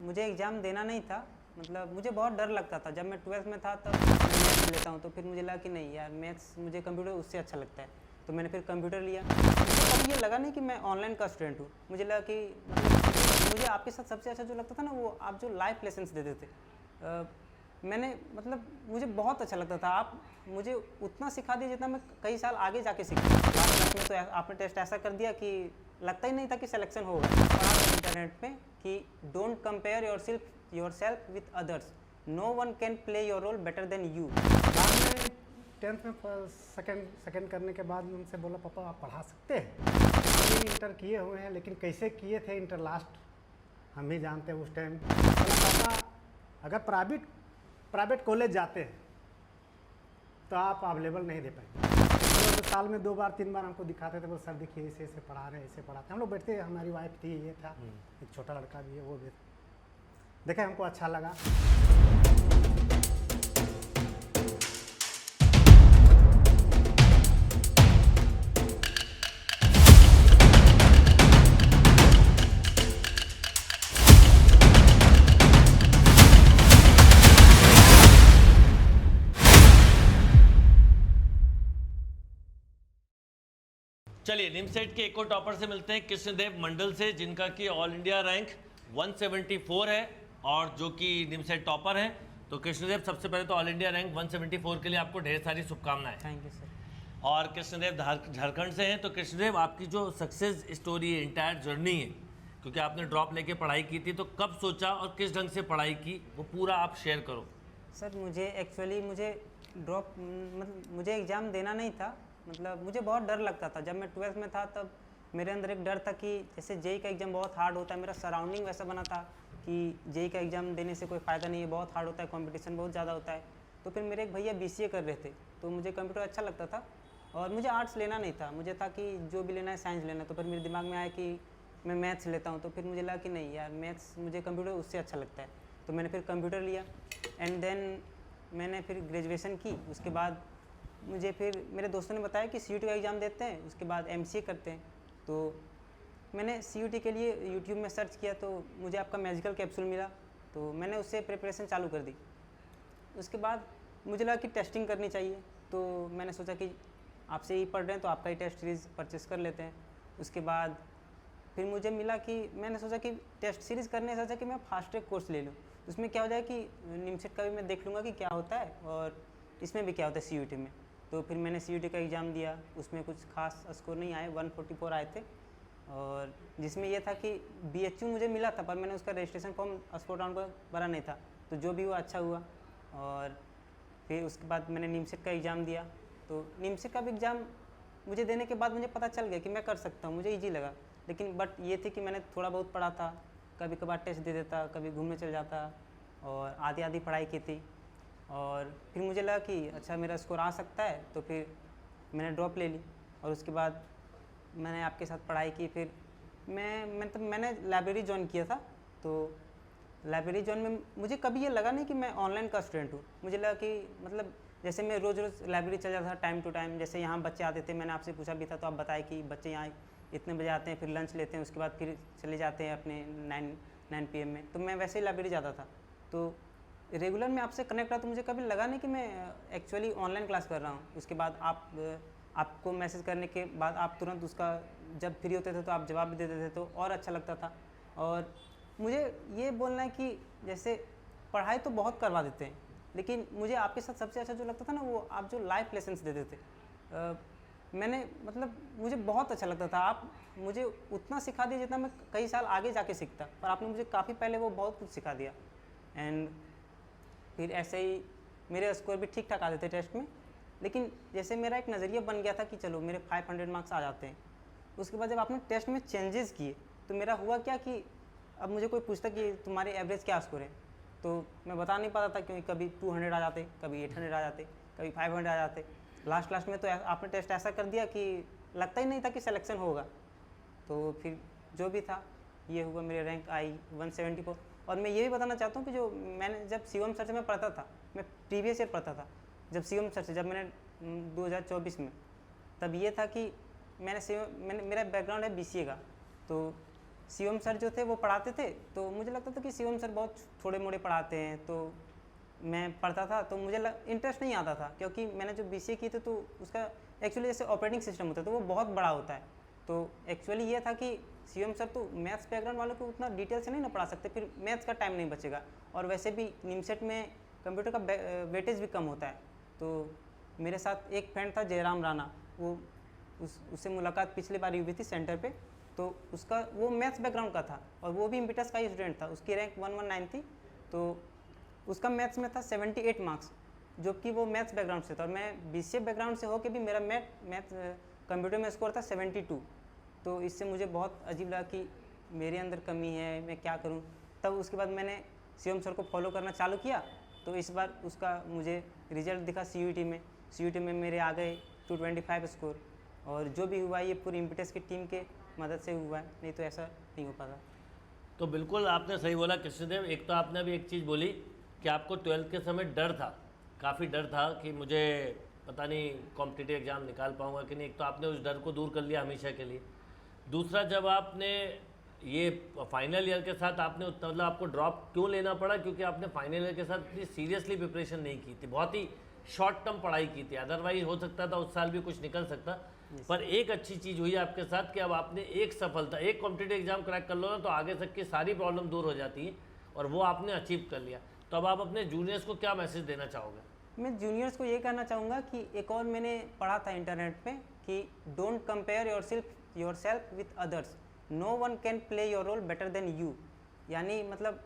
मुझे एग्ज़ाम देना नहीं था, मतलब मुझे बहुत डर लगता था। जब मैं 12th में था तब मैथ्स लेता हूँ, तो फिर मुझे लगा कि नहीं यार, मैथ्स मुझे कंप्यूटर उससे अच्छा लगता है, तो मैंने फिर कंप्यूटर लिया। मुझे कभी ये लगा नहीं कि मैं ऑनलाइन का स्टूडेंट हूँ। मुझे लगा कि मतलब मुझे आपके साथ सबसे अच्छा जो लगता था ना, वो आप जो लाइफ लेसन्स देते थे। मैंने मतलब मुझे बहुत अच्छा लगता था। आप मुझे उतना सिखा दिए जितना मैं कई साल आगे जाके सीखा। लास्ट क्लास में तो आपने टेस्ट ऐसा कर दिया कि लगता ही नहीं था कि सिलेक्शन होगा। पढ़ा था इंटरनेट पे कि don't compare yourself with others, no one can play your role better than you. बाद में 10th में सेकंड करने के बाद उनसे बोला पापा आप पढ़ा सकते हैं। हम भी इंटर किए हुए हैं, लेकिन कैसे किए थे इंटर लास्ट हम ही जानते हैं। उस टाइम बोला पापा अगर प्राइवेट कॉलेज जाते हैं तो आप अवेलेबल नहीं दे पाएंगे। तो साल में 2 बार 3 बार हमको दिखाते थे, बोल सर देखिए ऐसे ऐसे पढ़ा रहे हैं, ऐसे पढ़ाते। हम लोग बैठते, हमारी वाइफ थी, ये था, एक छोटा लड़का भी है, वो भी देखे, हमको अच्छा लगा। चलिए निमसेट के एक और टॉपर से मिलते हैं, कृष्णदेव मंडल से, जिनका कि ऑल इंडिया रैंक 174 है और जो कि निमसेट टॉपर हैं। तो कृष्णदेव, सबसे पहले तो ऑल इंडिया रैंक 174 के लिए आपको ढेर सारी शुभकामनाएं। Thank you sir. और कृष्णदेव झारखंड से हैं। तो कृष्णदेव, आपकी जो सक्सेस स्टोरी है, इंटायर जर्नी है, क्योंकि आपने ड्रॉप लेके पढ़ाई की थी, तो कब सोचा और किस ढंग से पढ़ाई की, वो पूरा आप शेयर करो। सर मुझे ड्रॉप मतलब मुझे एग्ज़ाम देना नहीं था, मतलब मुझे बहुत डर लगता था। जब मैं 12th में था तब मेरे अंदर एक डर था कि जैसे जेई का एग्ज़ाम बहुत हार्ड होता है। मेरा सराउंडिंग वैसा बना था कि जेई का एग्ज़ाम देने से कोई फ़ायदा नहीं है, बहुत हार्ड होता है, कंपटीशन बहुत ज़्यादा होता है। तो फिर मेरे एक भैया बीसीए कर रहे थे, तो मुझे कंप्यूटर अच्छा लगता था और मुझे आर्ट्स लेना नहीं था। मुझे था कि जो भी लेना है साइंस लेना। तो फिर मेरे दिमाग में आया कि मैं मैथ्स लेता हूँ, तो फिर मुझे लगा कि नहीं यार, मैथ्स मुझे कंप्यूटर उससे अच्छा लगता है, तो मैंने फिर कंप्यूटर लिया। एंड देन मैंने फिर ग्रेजुएशन की। उसके बाद मुझे फिर मेरे दोस्तों ने बताया कि सीयूटी का एग्ज़ाम देते हैं, उसके बाद एमसीए करते हैं। तो मैंने सीयूटी के लिए यूट्यूब में सर्च किया, तो मुझे आपका मैजिकल कैप्सूल मिला, तो मैंने उससे प्रिपरेशन चालू कर दी। उसके बाद मुझे लगा कि टेस्टिंग करनी चाहिए, तो मैंने सोचा कि आपसे ही पढ़ रहे हैं तो आपका ही टेस्ट सीरीज़ परचेस कर लेते हैं। उसके बाद फिर मुझे मिला कि मैंने सोचा कि टेस्ट सीरीज़ करने से अच्छा कि मैं फास्ट ट्रैक कोर्स ले लूँ। उसमें क्या हो जाए कि निमसेट का भी मैं देख लूँगा कि क्या होता है और इसमें भी क्या होता है सीयूटी में। तो फिर मैंने सीयूटी का एग्ज़ाम दिया, उसमें कुछ खास स्कोर नहीं आए, 144 आए थे। और जिसमें यह था कि बीएचयू मुझे मिला था, पर मैंने उसका रजिस्ट्रेशन फॉर्म स्पोर्ट राउंड पर भरा नहीं था, तो जो भी हुआ अच्छा हुआ। और फिर उसके बाद मैंने निमसेट का एग्ज़ाम दिया। तो निमसेट का भी एग्ज़ाम मुझे देने के बाद मुझे पता चल गया कि मैं कर सकता हूँ, मुझे ईजी लगा। लेकिन बट ये थे कि मैंने थोड़ा बहुत पढ़ा था, कभी कभार टेस्ट दे देता, कभी घूमने चल जाता और आधी आधी पढ़ाई की थी। और फिर मुझे लगा कि अच्छा मेरा स्कोर आ सकता है, तो फिर मैंने ड्रॉप ले ली। और उसके बाद मैंने आपके साथ पढ़ाई की। फिर मैंने लाइब्रेरी ज्वाइन किया था। तो लाइब्रेरी ज्वाइन में मुझे कभी ये लगा नहीं कि मैं ऑनलाइन का स्टूडेंट हूँ। मुझे लगा कि मतलब जैसे मैं रोज़ रोज़ लाइब्रेरी चल जाता था टाइम टू टाइम। जैसे यहाँ बच्चे आते थे, मैंने आपसे पूछा भी था, तो आप बताए कि बच्चे यहाँ इतने बजे आते हैं, फिर लंच लेते हैं, उसके बाद फिर चले जाते हैं अपने 9 PM में। तो मैं वैसे ही लाइब्रेरी जाता था, तो रेगुलर में आपसे कनेक्ट रहा। तो मुझे कभी लगा नहीं कि मैं एक्चुअली ऑनलाइन क्लास कर रहा हूँ। उसके बाद आपको मैसेज करने के बाद आप तुरंत उसका जब फ्री होते थे तो आप जवाब भी देते थे, तो और अच्छा लगता था। और मुझे ये बोलना है कि जैसे पढ़ाई तो बहुत करवा देते हैं, लेकिन मुझे आपके साथ सबसे अच्छा जो लगता था ना, वो आप जो लाइफ लेसन्स देते थे। मैंने मतलब मुझे बहुत अच्छा लगता था। आप मुझे उतना सिखा दिया जितना मैं कई साल आगे जाके सीखता, पर आपने मुझे काफ़ी पहले वो बहुत कुछ सिखा दिया। एंड फिर ऐसे ही मेरे स्कोर भी ठीक ठाक आते थे टेस्ट में। लेकिन जैसे मेरा एक नज़रिया बन गया था कि चलो मेरे 500 मार्क्स आ जाते हैं। उसके बाद जब आपने टेस्ट में चेंजेस किए, तो मेरा हुआ क्या कि अब मुझे कोई पूछता कि तुम्हारे एवरेज क्या स्कोर है, तो मैं बता नहीं पाता था, क्योंकि कभी 200 आ जाते, कभी 800 आ जाते, कभी 500 आ जाते। लास्ट में तो आपने टेस्ट ऐसा कर दिया कि लगता ही नहीं था कि सिलेक्शन होगा। तो फिर जो भी था ये हुआ, मेरे रैंक आई 174। और मैं ये भी बताना चाहता हूँ कि जो मैंने जब शिवम सर से मैं पढ़ता था, मैं प्रीवियस ईयर पढ़ता था, जब शिवम सर से जब मैंने 2024 में, तब ये था कि मैंने मेरा बैकग्राउंड है बीसीए का। तो शिवम सर जो थे वो पढ़ाते थे, तो मुझे लगता था कि शिवम सर बहुत थोड़े मोड़े पढ़ाते हैं, तो मैं पढ़ता था तो मुझे इंटरेस्ट नहीं आता था, क्योंकि मैंने जो BCA की थी तो उसका एक्चुअली जैसे ऑपरेटिंग सिस्टम होता है तो वो बहुत बड़ा होता है। तो एक्चुअली ये था कि शिवम सर तो मैथ्स बैकग्राउंड वालों को उतना डिटेल से नहीं ना पढ़ा सकते, फिर मैथ्स का टाइम नहीं बचेगा, और वैसे भी निमसेट में कंप्यूटर का वेटेज भी कम होता है। तो मेरे साथ एक फ्रेंड था जयराम राणा, वो उससे मुलाकात पिछली बार हुई थी सेंटर पे, तो उसका वो मैथ्स बैकग्राउंड का था और वो भी इम्पिटस का ही स्टूडेंट था, उसकी रैंक 119 थी, तो उसका मैथ्स में था 78 मार्क्स, जो कि वो मैथ्स बैकग्राउंड से था, और मैं BCA बैकग्राउंड से होकर भी मेरा मैथ कंप्यूटर में स्कोर था 72। तो इससे मुझे बहुत अजीब लगा कि मेरे अंदर कमी है, मैं क्या करूं। तब उसके बाद मैंने शिवम सर को फॉलो करना चालू किया, तो इस बार उसका मुझे रिजल्ट दिखा CUET में मेरे आ गए 225 स्कोर, और जो भी हुआ ये पूरी इम्पिटस की टीम के मदद से हुआ है, नहीं तो ऐसा नहीं हो पाता। तो बिल्कुल आपने सही बोला कृष्णदेव। एक तो आपने अभी एक चीज़ बोली कि आपको 12th के समय डर था, काफ़ी डर था कि मुझे पता नहीं कॉम्पिटिटिव एग्ज़ाम निकाल पाऊंगा कि नहीं। एक तो आपने उस डर को दूर कर लिया हमेशा के लिए। दूसरा, जब आपने ये फाइनल ईयर के साथ आपने मतलब आपको ड्रॉप क्यों लेना पड़ा, क्योंकि आपने फाइनल ईयर के साथ इतनी सीरियसली प्रिपरेशन नहीं की थी, बहुत ही शॉर्ट टर्म पढ़ाई की थी। अदरवाइज हो सकता था उस साल भी कुछ निकल सकता। पर एक अच्छी चीज़ हुई आपके साथ कि अब आपने एक सफलता, एक कॉम्पिटिटिव एग्जाम क्रैक कर लो ना तो आगे तक की सारी प्रॉब्लम दूर हो जाती है, और वो आपने अचीव कर लिया। तो अब आप अपने जूनियर्स को क्या मैसेज देना चाहोगे? मैं जूनियर्स को ये कहना चाहूँगा कि एक और मैंने पढ़ा था इंटरनेट पे कि don't compare yourself with others, no one can play your role better than you. यानी मतलब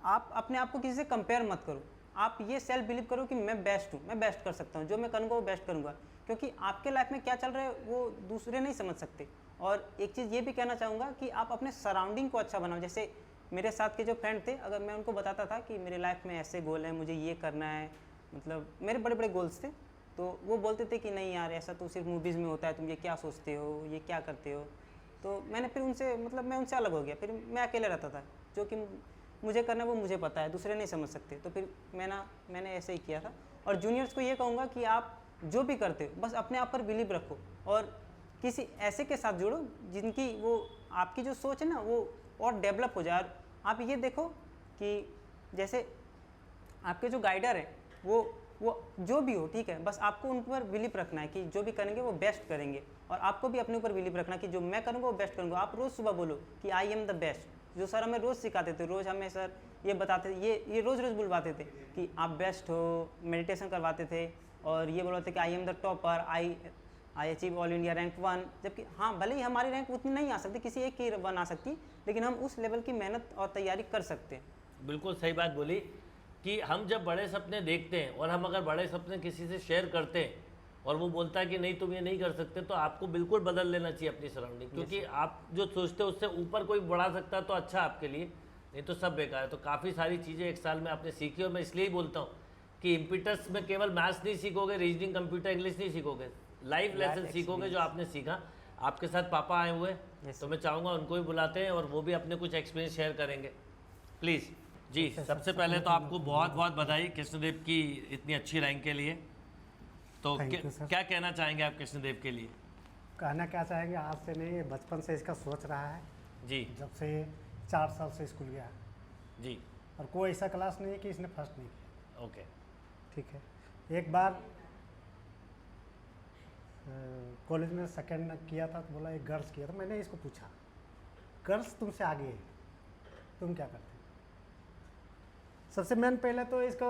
आप अपने आप को किसी से कंपेयर मत करो, आप ये सेल्फ बिलीव करो कि मैं बेस्ट हूँ, मैं बेस्ट कर सकता हूँ, जो मैं करूँगा वो बेस्ट करूँगा, क्योंकि आपके लाइफ में क्या चल रहा है वो दूसरे नहीं समझ सकते। और एक चीज़ ये भी कहना चाहूँगा कि आप अपने सराउंडिंग को अच्छा बनाओ। जैसे मेरे साथ के जो फ्रेंड थे, अगर मैं उनको बताता था कि मेरे लाइफ में ऐसे गोल है, मुझे ये करना है, मतलब मेरे बड़े बड़े गोल्स थे, तो वो बोलते थे कि नहीं यार ऐसा तो सिर्फ मूवीज़ में होता है, तुम ये क्या सोचते हो, ये क्या करते हो। तो मैंने फिर उनसे मतलब मैं उनसे अलग हो गया, फिर मैं अकेले रहता था, जो कि मुझे करना है वो मुझे पता है, दूसरे नहीं समझ सकते। तो फिर मैंने ऐसे ही किया था। और जूनियर्स को ये कहूँगा कि आप जो भी करते हो बस अपने आप पर बिलीव रखो, और किसी ऐसे के साथ जुड़ो जिनकी वो आपकी जो सोच है ना वो और डेवलप हो जाए। आप ये देखो कि जैसे आपके जो गाइडर है वो जो भी हो, ठीक है, बस आपको उन पर बिलीव रखना है कि जो भी करेंगे वो बेस्ट करेंगे, और आपको भी अपने ऊपर बिलीव रखना कि जो मैं करूँगा वो बेस्ट करूँगा। आप रोज़ सुबह बोलो कि आई एम द बेस्ट। जो सर हमें रोज़ सिखाते थे, रोज़ हमें सर ये बताते थे, ये रोज़ बुलवाते थे कि आप बेस्ट हो, मेडिटेशन करवाते थे, और ये बोलते थे कि I am the topper, I achieve all India rank 1। जबकि हाँ, भले ही हमारी रैंक उतनी नहीं आ सकती, किसी एक की 1 आ सकती, लेकिन हम उस लेवल की मेहनत और तैयारी कर सकते हैं। बिल्कुल सही बात बोली कि हम जब बड़े सपने देखते हैं और हम अगर बड़े सपने किसी से शेयर करते हैं और वो बोलता है कि नहीं तुम ये नहीं कर सकते, तो आपको बिल्कुल बदल लेना चाहिए अपनी सराउंडिंग, क्योंकि आप जो सोचते हो उससे ऊपर कोई बढ़ा सकता है तो अच्छा आपके लिए, नहीं तो सब बेकार है। तो काफ़ी सारी चीज़ें एक साल में आपने सीखी, और मैं इसलिए ही बोलता हूँ कि इम्पिटस में केवल मैथ्स नहीं सीखोगे, रीजनिंग, कंप्यूटर, इंग्लिश नहीं सीखोगे, लाइफ लेसन सीखोगे जो आपने सीखा। आपके साथ पापा आए हुए तो मैं चाहूँगा उनको भी बुलाते हैं और वो भी अपने कुछ एक्सपीरियंस शेयर करेंगे, प्लीज़। जी, सबसे पहले तो आपको बहुत बहुत बधाई कृष्णदेव की इतनी अच्छी रैंक के लिए। तो क्या कहना चाहेंगे आप कृष्णदेव के लिए? कहना क्या चाहेंगे, आज से नहीं, ये बचपन से इसका सोच रहा है जी, जब से 4 साल से स्कूल गया जी, और कोई ऐसा क्लास नहीं है कि इसने फर्स्ट नहीं किया। ओके, ठीक है, एक बार कॉलेज में सेकंड किया था तो बोला एक गर्ल्स किया था। मैंने इसको पूछा, गर्ल्स तुमसे आगे है, तुम क्या करते? सबसे मेन पहले तो इसको,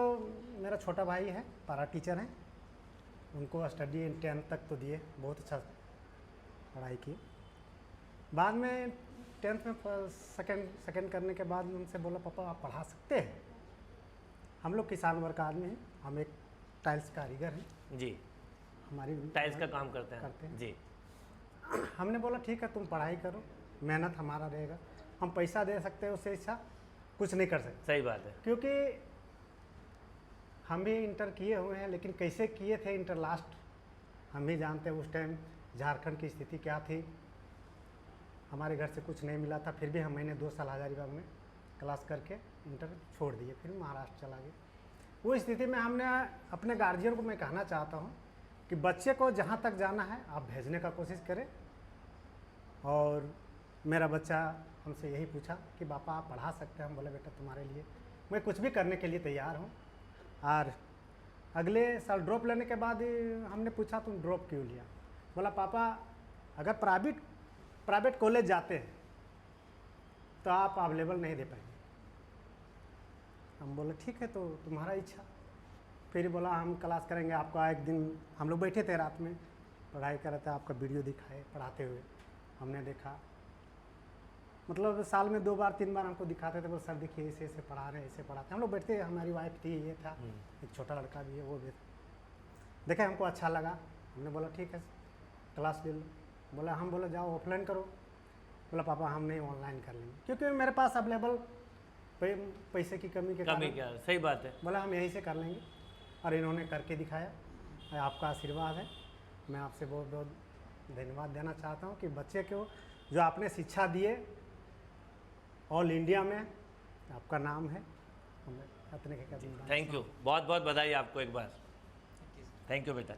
मेरा छोटा भाई है, पारा टीचर हैं, उनको स्टडी 10th तक तो दिए, बहुत अच्छा पढ़ाई की। बाद में 10th में सेकंड करने के बाद उनसे बोला पापा आप पढ़ा सकते हैं? हम लोग किसान वर्ग का आदमी हैं, हम एक टाइल्स कारीगर हैं जी, हमारी टाइल्स का काम करते हैं जी। हमने बोला ठीक है तुम पढ़ाई करो, मेहनत हमारा रहेगा, हम पैसा दे सकते हैं उससे अच्छा कुछ नहीं कर सकते। सही बात है, क्योंकि हम भी इंटर किए हुए हैं, लेकिन कैसे किए थे इंटर लास्ट हम ही जानते हैं। उस टाइम झारखंड की स्थिति क्या थी, हमारे घर से कुछ नहीं मिला था, फिर भी मैंने 2 साल हजारीबाग में क्लास करके इंटर छोड़ दिए, फिर महाराष्ट्र चला गया। वो स्थिति में हमने अपने गार्जियन को मैं कहना चाहता हूँ कि बच्चे को जहाँ तक जाना है आप भेजने का कोशिश करें। और मेरा बच्चा हमसे यही पूछा कि पापा आप पढ़ा सकते हैं। हम बोले बेटा तुम्हारे लिए मैं कुछ भी करने के लिए तैयार हूँ। और अगले साल ड्रॉप लेने के बाद हमने पूछा तुम ड्रॉप क्यों लिया? बोला पापा अगर प्राइवेट कॉलेज जाते हैं तो आप अवेलेबल नहीं दे पाएंगे। हम बोले ठीक है तो तुम्हारा इच्छा। फिर बोला हम क्लास करेंगे आपका। एक दिन हम लोग बैठे थे रात में पढ़ाई कर रहे थे, आपका वीडियो दिखाए पढ़ाते हुए। हमने देखा मतलब साल में 2 बार 3 बार हमको दिखाते थे, बोले सर देखिए ऐसे ऐसे पढ़ा रहे हैं, ऐसे पढ़ाते। हम लोग बैठते, हमारी वाइफ थी, ये था, एक छोटा लड़का भी है, वो भी देखे हमको अच्छा लगा। हमने बोला ठीक है क्लास ले लो। बोला हम बोले जाओ ऑफलाइन करो। बोला पापा हम नहीं ऑनलाइन कर लेंगे क्योंकि मेरे पास अवेलेबल पैसे की कमी के कारण। क्या सही बात है। बोला हम यहीं से कर लेंगे और इन्होंने करके दिखाया। आपका आशीर्वाद है। मैं आपसे बहुत बहुत धन्यवाद देना चाहता हूँ कि बच्चे को जो आपने शिक्षा दिए ऑल इंडिया में आपका नाम है। हमें इतने के थैंक यू, बहुत बहुत बधाई आपको एक बार। थैंक यू बेटा।